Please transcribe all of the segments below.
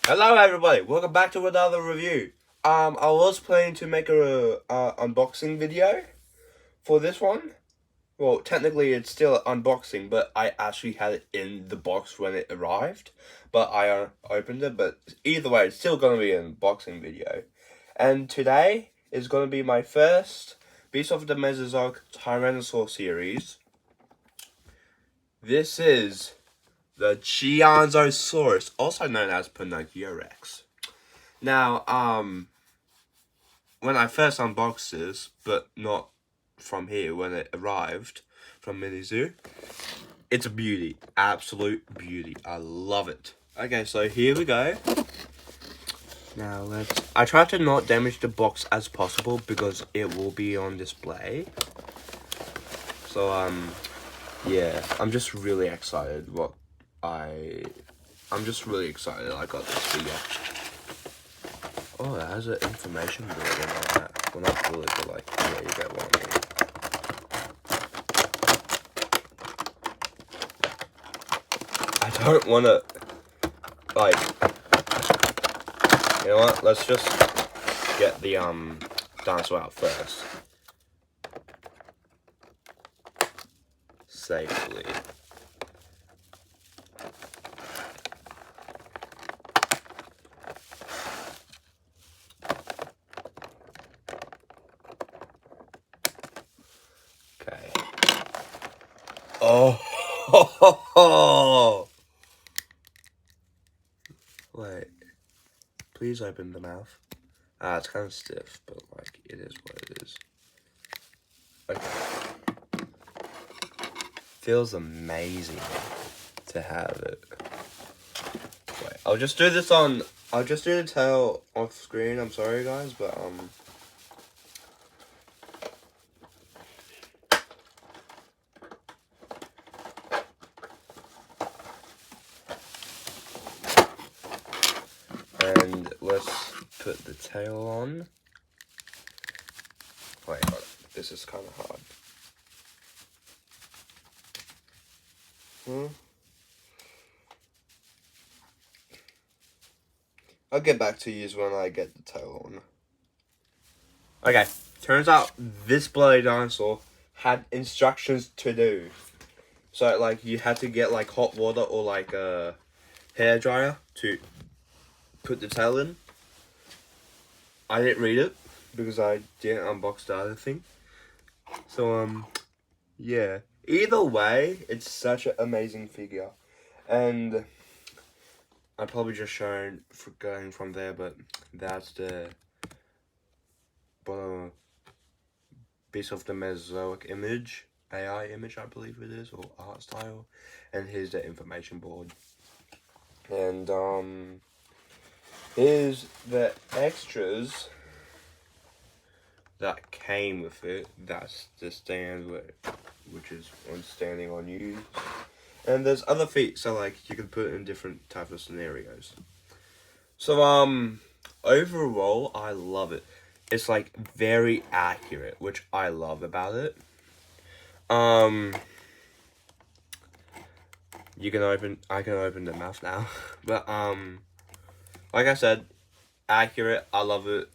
Hello everybody, welcome back to another review. I was planning to make a unboxing video for this one. Well, technically it's still an unboxing, but I actually had it in the box when it arrived. But I opened it, but either way, it's still going to be an unboxing video. And today is going to be my first Beast of the Mesozoic Tyrannosaur series. This is the Qianzhousaurus, also known as Pinocchio Rex. Now, when I first unboxed this, but not from here, when it arrived from Mini-Zoo, it's a beauty. Absolute beauty. I love it. Okay, so here we go. Now, I try to not damage the box as possible because it will be on display. So, yeah, I'm just really excited I'm just really excited I got this figure. Oh, it has an information board and all that. Well, not really, but like, yeah, you get what I mean. I don't want to, like, you know what? Let's just get the dinosaur out first. Safely. Okay. Oh, wait. Please open the mouth. It's kind of stiff, but like it is what it is. Okay. Feels amazing to have it. Wait, I'll just do the tail off screen. I'm sorry guys, but and let's put the tail on. Wait, hold on. This is kind of hard. I'll get back to you when I get the tail on. Okay, turns out this bloody dinosaur had instructions to do. So, like, you had to get, like, hot water or, like, a hairdryer to put the tail in. I didn't read it because I didn't unbox the other thing. So, yeah. Either way, it's such an amazing figure. And I've probably just shown for going from there, but that's the Beast of the Mesozoic image, AI image, I believe it is, or art style. And here's the information board. And, here's the extras that came with it. That's the stand, which is one standing on you. And there's other feet, so like you can put it in different types of scenarios. So overall, I love it. It's like very accurate, which I love about it. I can open the mouth now, but like I said, accurate. I love it.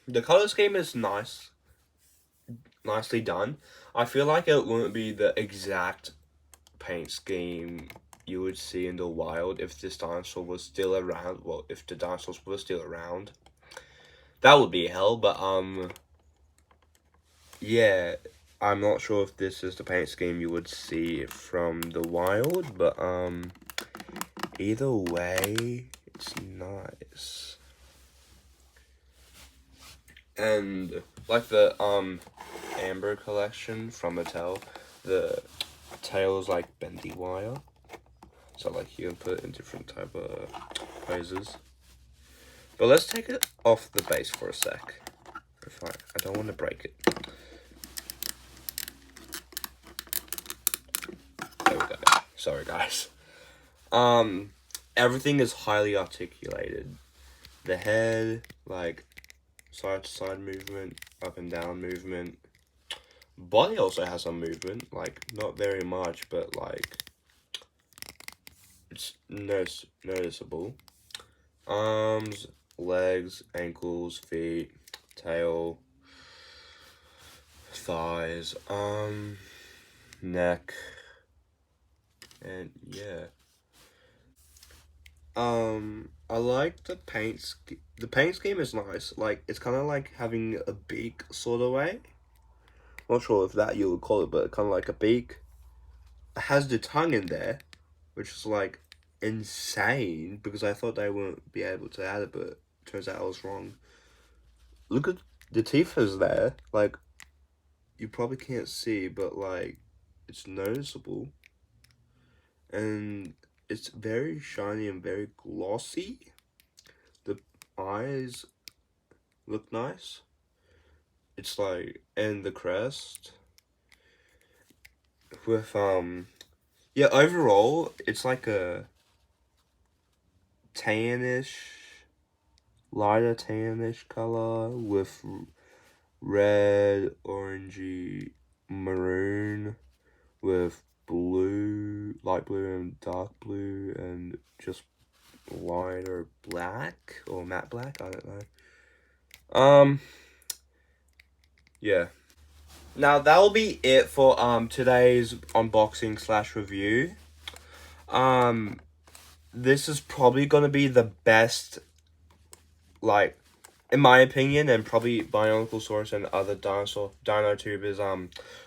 The color scheme is nicely done. I feel like it wouldn't be the exact paint scheme you would see in the wild if this dinosaur was still around. Well, if the dinosaurs were still around, that would be hell. But yeah, I'm not sure if this is the paint scheme you would see from the wild. But either way, it's nice. And like the Amber collection from Mattel, the tail is like bendy wire, so like you can put it in different type of poses. But let's take it off the base for a sec. I don't want to break it. There we go. Sorry guys. Everything is highly articulated. The head, like side to side movement, up and down movement. Body also has some movement, like not very much, but like it's noticeable. Arms, legs, ankles, feet, tail, thighs, neck, and yeah. I like the paint. The paint scheme is nice. Like, it's kind of like having a beak sort of way. Not sure if that you would call it, but kind of like a beak. It has the tongue in there, which is like insane because I thought they wouldn't be able to add it, but turns out I was wrong. Look at the teeth is there. Like, you probably can't see, but like, it's noticeable. And it's very shiny and very glossy. The eyes look nice. It's like, and the crest with yeah, overall it's like a tannish, lighter tannish color with red, orangey, maroon, with blue, light blue and dark blue, and just lighter black or matte black, I don't know. Yeah. Now that'll be it for today's unboxing slash review. This is probably gonna be the best, like, in my opinion, and probably Qianzhousaurus and other dino tubers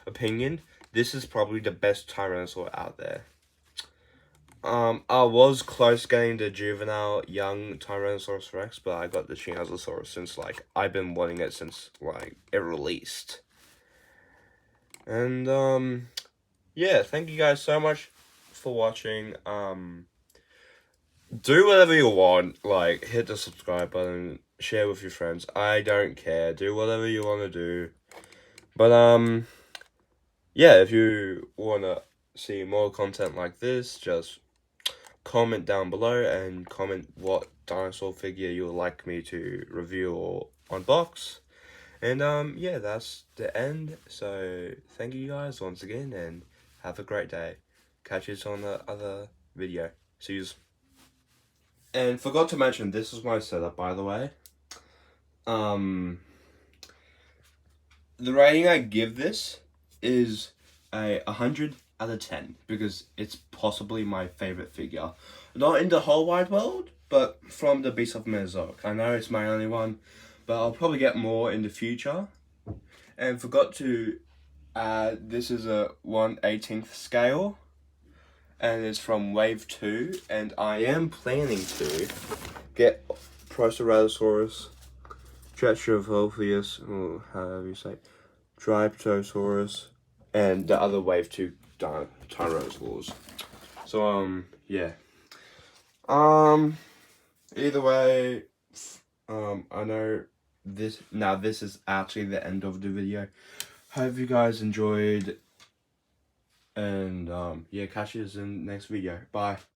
opinion. This is probably the best Tyrannosaur out there. I was close getting the juvenile young Tyrannosaurus Rex, but I got the Qianzhousaurus since, like, I've been wanting it since, like, it released. And, yeah, thank you guys so much for watching. Do whatever you want, like, hit the subscribe button, share with your friends. I don't care. Do whatever you want to do. But, yeah, if you want to see more content like this, just comment down below and comment what dinosaur figure you would like me to review or unbox. And yeah, that's the end. So thank you guys once again and have a great day. Catch you on the other video. See yous. And forgot to mention, this is my setup, by the way. The rating I give this is a 100 out of 10 because it's possibly my favorite figure. Not in the whole wide world, but from the Beast of Mesozoic. I know it's my only one, but I'll probably get more in the future. And forgot to add, this is a 1/18th scale, and it's from Wave 2, and I am planning to get Proceratosaurus, Tetravophilus, or however you say, Tryptosaurus, and the other Wave 2 Tyrannosaurs. So, yeah. Either way, I know this is actually the end of the video. Hope you guys enjoyed, and yeah, catch you in the next video. Bye.